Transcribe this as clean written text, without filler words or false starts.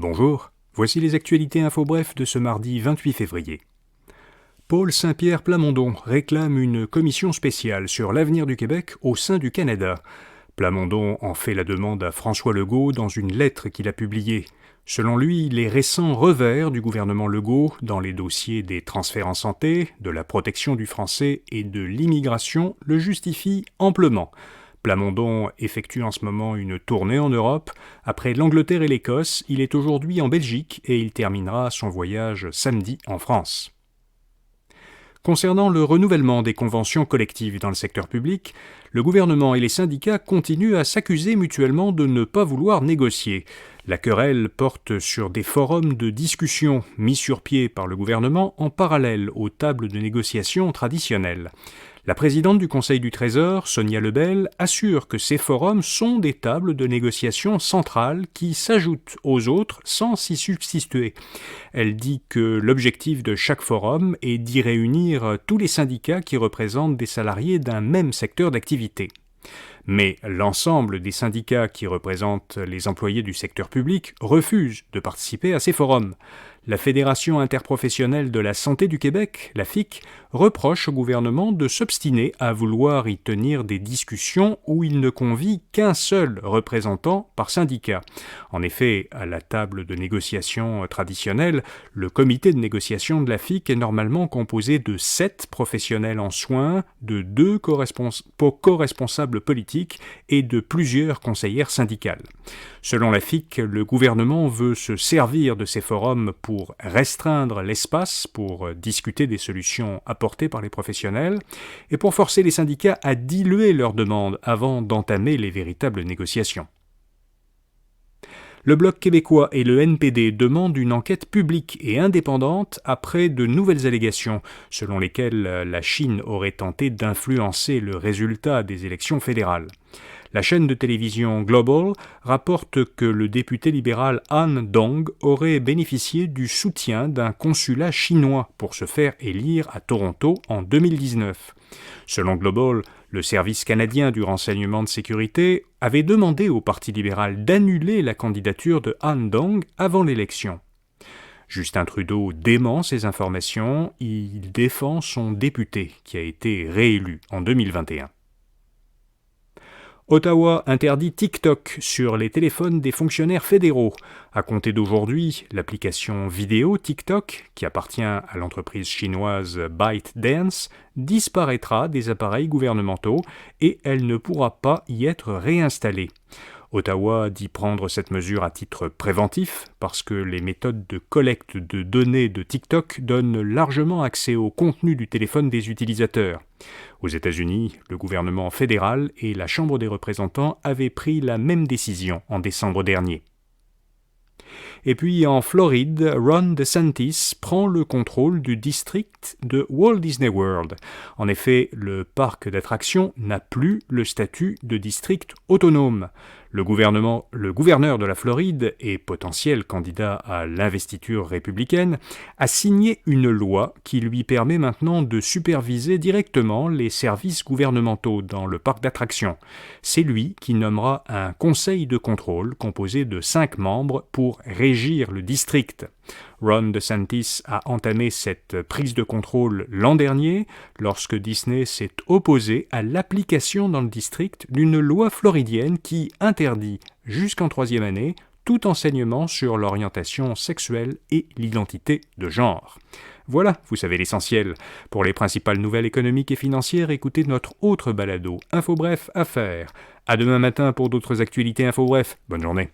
Bonjour, voici les actualités info-bref de ce mardi 28 février. Paul Saint-Pierre Plamondon réclame une commission spéciale sur l'avenir du Québec au sein du Canada. Plamondon en fait la demande à François Legault dans une lettre qu'il a publiée. Selon lui, les récents revers du gouvernement Legault dans les dossiers des transferts en santé, de la protection du français et de l'immigration le justifient amplement. Plamondon effectue en ce moment une tournée en Europe. Après l'Angleterre et l'Écosse, il est aujourd'hui en Belgique et il terminera son voyage samedi en France. Concernant le renouvellement des conventions collectives dans le secteur public, le gouvernement et les syndicats continuent à s'accuser mutuellement de ne pas vouloir négocier. La querelle porte sur des forums de discussion mis sur pied par le gouvernement en parallèle aux tables de négociation traditionnelles. La présidente du Conseil du Trésor, Sonia Lebel, assure que ces forums sont des tables de négociation centrales qui s'ajoutent aux autres sans s'y substituer. Elle dit que l'objectif de chaque forum est d'y réunir tous les syndicats qui représentent des salariés d'un même secteur d'activité. Mais l'ensemble des syndicats qui représentent les employés du secteur public refusent de participer à ces forums. La Fédération interprofessionnelle de la santé du Québec, la FIC, reproche au gouvernement de s'obstiner à vouloir y tenir des discussions où il ne convie qu'un seul représentant par syndicat. En effet, à la table de négociation traditionnelle, le comité de négociation de la FIC est normalement composé de 7 professionnels en soins, de 2 co-responsables politiques et de plusieurs conseillères syndicales. Selon la FIC, le gouvernement veut se servir de ces forums pour restreindre l'espace pour discuter des solutions apportées par les professionnels et pour forcer les syndicats à diluer leurs demandes avant d'entamer les véritables négociations. Le Bloc québécois et le NPD demandent une enquête publique et indépendante après de nouvelles allégations, selon lesquelles la Chine aurait tenté d'influencer le résultat des élections fédérales. La chaîne de télévision Global rapporte que le député libéral Han Dong aurait bénéficié du soutien d'un consulat chinois pour se faire élire à Toronto en 2019. Selon Global, le service canadien du renseignement de sécurité avait demandé au Parti libéral d'annuler la candidature de Han Dong avant l'élection. Justin Trudeau dément ces informations, il défend son député qui a été réélu en 2021. Ottawa interdit TikTok sur les téléphones des fonctionnaires fédéraux. À compter d'aujourd'hui, l'application vidéo TikTok, qui appartient à l'entreprise chinoise ByteDance, disparaîtra des appareils gouvernementaux et elle ne pourra pas y être réinstallée. Ottawa dit prendre cette mesure à titre préventif parce que les méthodes de collecte de données de TikTok donnent largement accès au contenu du téléphone des utilisateurs. Aux États-Unis, le gouvernement fédéral et la Chambre des représentants avaient pris la même décision en décembre dernier. Et puis en Floride, Ron DeSantis prend le contrôle du district de Walt Disney World. En effet, le parc d'attractions n'a plus le statut de district autonome. Le gouverneur de la Floride et potentiel candidat à l'investiture républicaine a signé une loi qui lui permet maintenant de superviser directement les services gouvernementaux dans le parc d'attractions. C'est lui qui nommera un conseil de contrôle composé de 5 membres pour régir le district. Ron DeSantis a entamé cette prise de contrôle l'an dernier lorsque Disney s'est opposé à l'application dans le district d'une loi floridienne qui interdit, jusqu'en 3e année, tout enseignement sur l'orientation sexuelle et l'identité de genre. Voilà, vous savez l'essentiel. Pour les principales nouvelles économiques et financières, écoutez notre autre balado, InfoBref Affaires. À demain matin pour d'autres actualités InfoBref. Bonne journée.